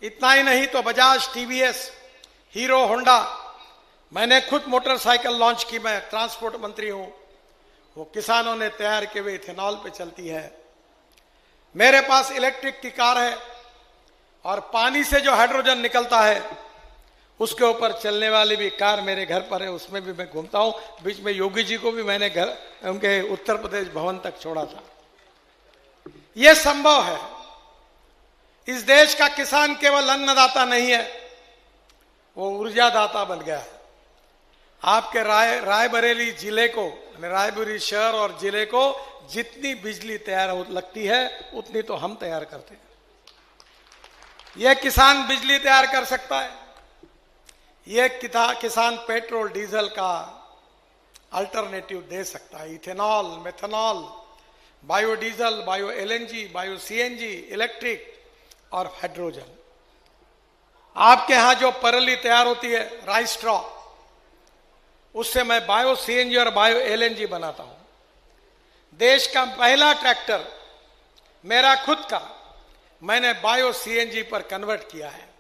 इतना ही नहीं तो बजाज, टीवीएस, हीरो, होंडा, मैंने खुद मोटरसाइकिल लॉन्च की, मैं ट्रांसपोर्ट मंत्री हूं, वो किसानों ने तैयार किए हुए इथेनॉल पे चलती है। मेरे पास इलेक्ट्रिक की कार है और पानी से जो हाइड्रोजन निकलता है उसके ऊपर चलने वाली भी कार मेरे घर पर है, उसमें भी मैं घूमता हूं। बीच में योगी जी को भी मैंने घर उनके उत्तर प्रदेश भवन तक छोड़ा था। यह संभव है। इस देश का किसान केवल अन्नदाता नहीं है, वो ऊर्जादाता बन गया है। आपके रायबरेली जिले को, रायबरेली शहर और जिले को जितनी बिजली तैयार लगती है उतनी तो हम तैयार करते हैं। यह किसान बिजली तैयार कर सकता है। यह किसान पेट्रोल डीजल का अल्टरनेटिव दे सकता है। Ethanol, methanol, biodiesel, bio LNG, bio CNG, electric और हाइड्रोजन। आपके यहां जो परली तैयार होती है राइस स्ट्रॉ, उससे मैं बायो सीएनजी और बायो एलएनजी बनाता हूं। देश का पहला ट्रैक्टर मेरा खुद का मैंने बायो सीएनजी पर कन्वर्ट किया है।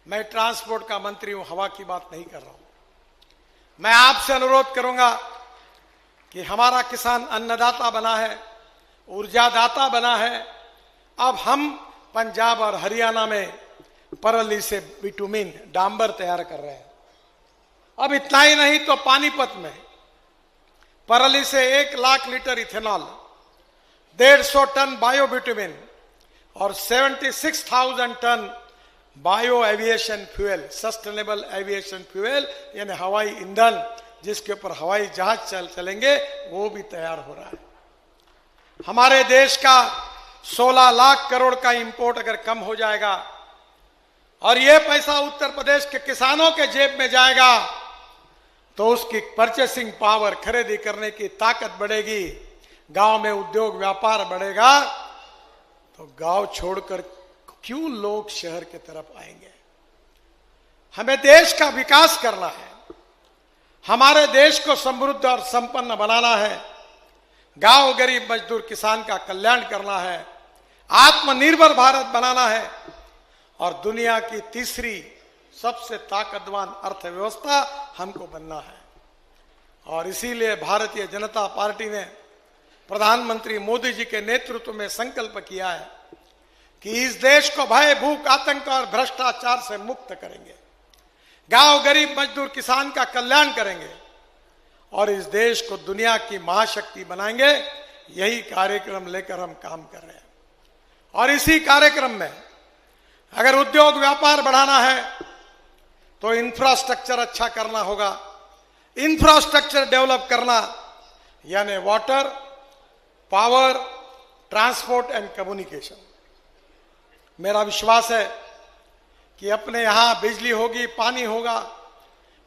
मैं ट्रांसपोर्ट का मंत्री हूं, हवा की बात नहीं कर रहा हूं। मैं आपसे अनुरोध करूंगा कि हमारा किसान अन्नदाता बना है, ऊर्जादाता बना है। अब हम पंजाब और हरियाणा में परली से बिटुमिन, डांबर तैयार कर रहे हैं। अब इतना ही नहीं तो पानीपत में परली से 1 lakh litre ethanol, 150 ton bio bitumen और 76,000 ton bio aviation fuel, sustainable aviation fuel यानी हवाई ईंधन जिसके ऊपर हवाई जहाज चलेंगे, वो भी तैयार हो रहा है। हमारे देश का 16 लाख करोड़ का इंपोर्ट अगर कम हो जाएगा और यह पैसा उत्तर प्रदेश के किसानों के जेब में जाएगा तो उसकी परचेसिंग पावर, खरीदी करने की ताकत बढ़ेगी, गांव में उद्योग व्यापार बढ़ेगा। तो गांव छोड़कर क्यों लोग शहर की तरफ आएंगे? हमें देश का विकास करना है, हमारे देश को समृद्ध और संपन्न बनाना है, गांव, गरीब, मजदूर, किसान का कल्याण करना है, आत्मनिर्भर भारत बनाना है और दुनिया की तीसरी सबसे ताकतवान अर्थव्यवस्था हमको बनना है। और इसीलिए भारतीय जनता पार्टी ने प्रधानमंत्री मोदी जी के नेतृत्व में संकल्प किया है कि इस देश को भय, भूख, आतंक और भ्रष्टाचार से मुक्त करेंगे, गांव, गरीब, मजदूर, किसान का कल्याण करेंगे और इस देश को दुनिया की महाशक्ति बनाएंगे। यही कार्यक्रम लेकर हम काम कर रहे हैं। और इसी कार्यक्रम में अगर उद्योग व्यापार बढ़ाना है तो इंफ्रास्ट्रक्चर अच्छा करना होगा। इंफ्रास्ट्रक्चर डेवलप करना यानी water, power, transport and communication. मेरा विश्वास है कि अपने यहां बिजली होगी, पानी होगा,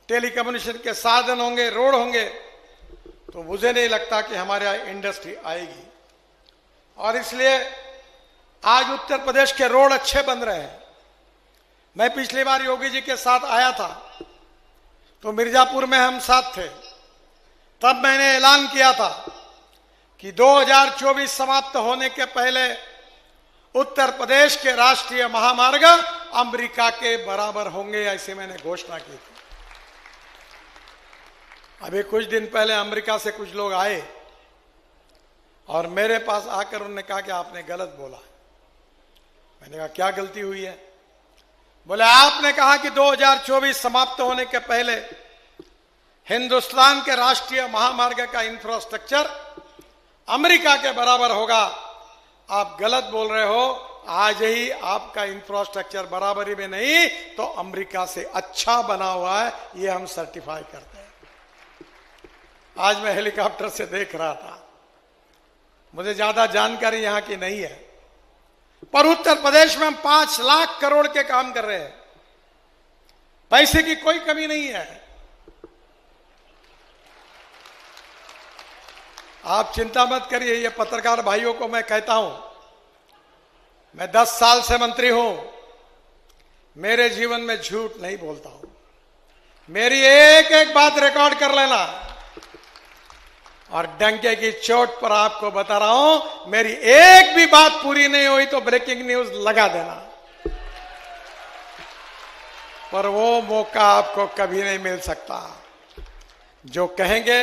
टेलीकम्युनिकेशन के साधन होंगे, रोड होंगे, तो मुझे नहीं लगता कि हमारे यहां इंडस्ट्री आएगी। और इसलिए आज उत्तर प्रदेश के रोड अच्छे बन रहे हैं। मैं पिछली बार योगी जी के साथ आया था तो मिर्जापुर में हम साथ थे। तब मैंने ऐलान किया था कि 2024 समाप्त होने के पहले उत्तर प्रदेश के राष्ट्रीय महामार्ग अमेरिका के बराबर होंगे, ऐसे मैंने घोषणा की थी। अभी कुछ दिन पहले अमेरिका से कुछ लोग आए और मेरे पास आकर उन्होंने कहा कि आपने गलत बोला। मैंने कहा क्या गलती हुई है? बोले आपने कहा कि 2024 समाप्त होने के पहले हिंदुस्तान के राष्ट्रीय महामार्ग का इंफ्रास्ट्रक्चर अमेरिका के बराबर होगा। आप गलत बोल रहे हो। आज ही आपका इंफ्रास्ट्रक्चर बराबरी में नहीं तो अमेरिका से अच्छा बना हुआ है, ये हम सर्टिफाई करते हैं। आज मैं हेलीकॉप्टर से देख रहा था, मुझे ज्यादा जानकारी यहां की नहीं है, पर उत्तर प्रदेश में हम 5 लाख करोड़ के काम कर रहे हैं। पैसे की कोई कमी नहीं है। आप चिंता मत करिए। ये पत्रकार भाइयों को मैं कहता हूं, मैं 10 साल से मंत्री हूं, मेरे जीवन में झूठ नहीं बोलता हूं। मेरी एक एक बात रिकॉर्ड कर लेना और डंके की चोट पर आपको बता रहा हूं, मेरी एक भी बात पूरी नहीं हुई तो ब्रेकिंग न्यूज लगा देना। पर वो मौका आपको कभी नहीं मिल सकता। जो कहेंगे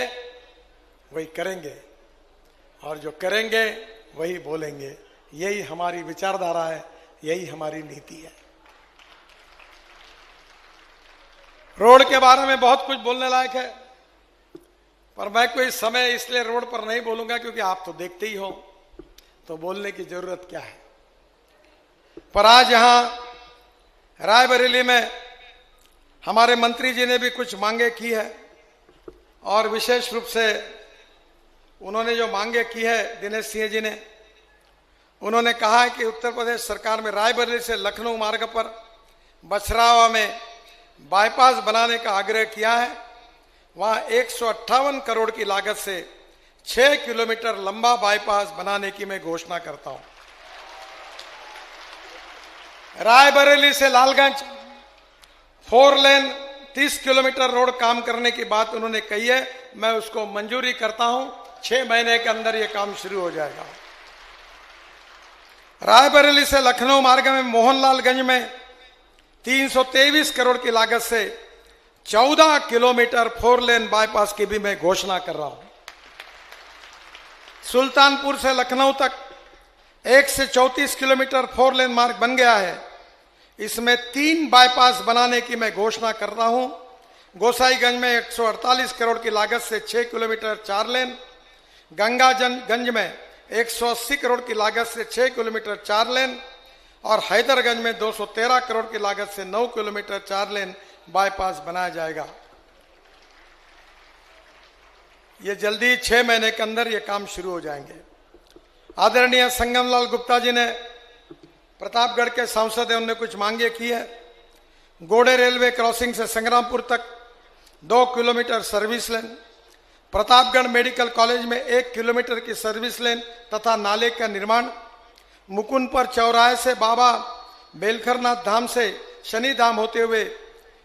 वही करेंगे और जो करेंगे वही बोलेंगे। यही हमारी विचारधारा है, यही हमारी नीति है। रोड के बारे में बहुत कुछ बोलने लायक है, पर मैं कोई समय इसलिए रोड पर नहीं बोलूंगा क्योंकि आप तो देखते ही हो, तो बोलने की जरूरत क्या है। पर आज यहां रायबरेली में हमारे मंत्री जी ने भी कुछ मांगे की है और विशेष रूप से उन्होंने जो मांगे की है, दिनेश सिंह जी ने, उन्होंने कहा है कि उत्तर प्रदेश सरकार में रायबरेली से लखनऊ मार्ग पर बछरावा में बाईपास बनाने का आग्रह किया है। वहां 158 करोड़ की लागत से 6 किलोमीटर लंबा बाईपास बनाने की मैं घोषणा करता हूं। रायबरेली से लालगंज 4 लेन 30 किलोमीटर रोड काम करने की बात उन्होंने कही है, मैं उसको मंजूरी करता हूं। 6 महीने के अंदर यह काम शुरू हो जाएगा। रायबरेली से लखनऊ मार्ग में मोहनलालगंज में 323 करोड़ की लागत से 14 किलोमीटर 4 लेन बाईपास की भी मैं घोषणा कर रहा हूं। सुल्तानपुर से लखनऊ तक 1 से 34 किलोमीटर 4 लेन मार्ग बन गया है। इसमें 3 बाईपास बनाने की मैं घोषणा कर रहा हूं। गोसाईगंज में 148 करोड़ की लागत से 6 किलोमीटर 4 लेन, गंगागंज में 180 करोड़ की लागत से 6 किलोमीटर 4 लेन और हैदरगंज में 213 करोड़ की लागत से 9 किलोमीटर 4 लेन बाईपास बनाया जाएगा। ये जल्दी 6 महीने के अंदर ये काम शुरू हो जाएंगे। आदरणीय संगमलाल गुप्ता जी ने, प्रतापगढ़ के सांसद हैं, उन्होंने कुछ मांगे की है। गोड़े रेलवे क्रॉसिंग से संग्रामपुर तक 2 kilometre service lane, Pratapgarh medical college में 1 किलोमीटर की सर्विस लेन तथा नाले का निर्माण, मुकुंदपुर चौराहे से बाबा बेलखरनाथ धाम से शनि धाम होते हुए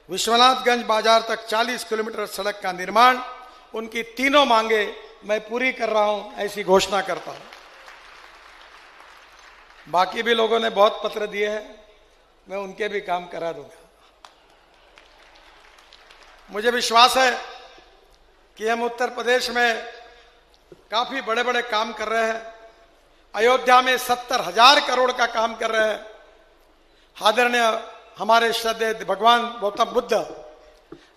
विश्वनाथगंज बाजार तक 40 किलोमीटर सड़क का निर्माण, उनकी तीनों मांगे मैं पूरी कर रहा हूं, ऐसी घोषणा करता हूं। बाकी भी लोगों ने बहुत पत्र दिए हैं, मैं उनके भी काम करा दूंगा। मुझे विश्वास है कि हम उत्तर प्रदेश में काफी बड़े बड़े काम कर रहे हैं। अयोध्या में 70,000 करोड़ का काम कर रहे हैं। आदरणीय हमारे श्रद्धेय भगवान गौतम बुद्ध,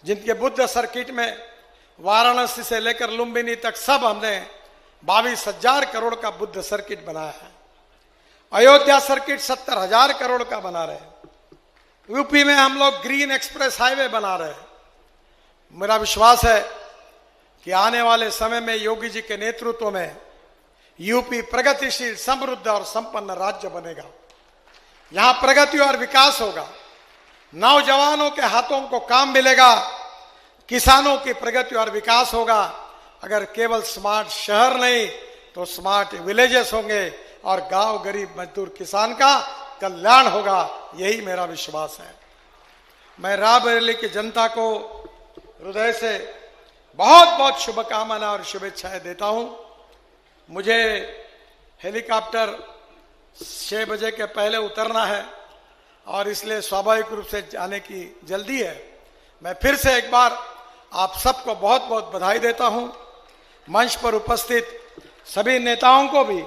जिनके बुद्ध सर्किट में वाराणसी से लेकर लुम्बिनी तक सब हमने 22,000 करोड़ का बुद्ध सर्किट बनाया है। अयोध्या सर्किट 70,000 करोड़ का बना रहे हैं। यूपी में हम लोग ग्रीन एक्सप्रेस हाईवे बना रहे हैं। मेरा विश्वास है कि आने वाले समय में योगी जी के नेतृत्व में यूपी प्रगतिशील, समृद्ध और संपन्न राज्य बनेगा। यहां प्रगति और विकास होगा, नौजवानों के हाथों को काम मिलेगा, किसानों की प्रगति और विकास होगा। अगर केवल स्मार्ट शहर नहीं तो स्मार्ट विलेजेस होंगे और गांव गरीब मजदूर किसान का कल्याण होगा, यही मेरा विश्वास है। मैं रायबरेली की जनता को हृदय से बहुत बहुत शुभकामनाएं और शुभेच्छाएं देता हूं। मुझे हेलीकॉप्टर 6 बजे के पहले उतरना है और इसलिए स्वाभाविक रूप से जाने की जल्दी है। मैं फिर से एक बार आप सबको बहुत बहुत बधाई देता हूं। मंच पर उपस्थित सभी नेताओं को भी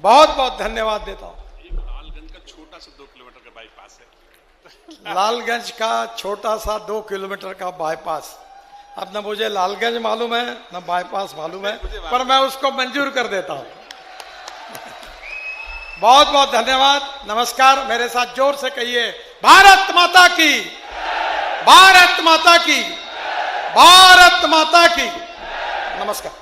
बहुत बहुत धन्यवाद देता हूं। लालगंज का छोटा सा 2 किलोमीटर का बाईपास है। लालगंज का छोटा सा 2 किलोमीटर का बाईपास, अब न मुझे लालगंज मालूम है न बाईपास मालूम है, पर मैं उसको मंजूर कर देता हूं। बहुत बहुत धन्यवाद, नमस्कार। मेरे साथ जोर से कहिए, भारत माता की, भारत माता की, भारत माता की। नमस्कार।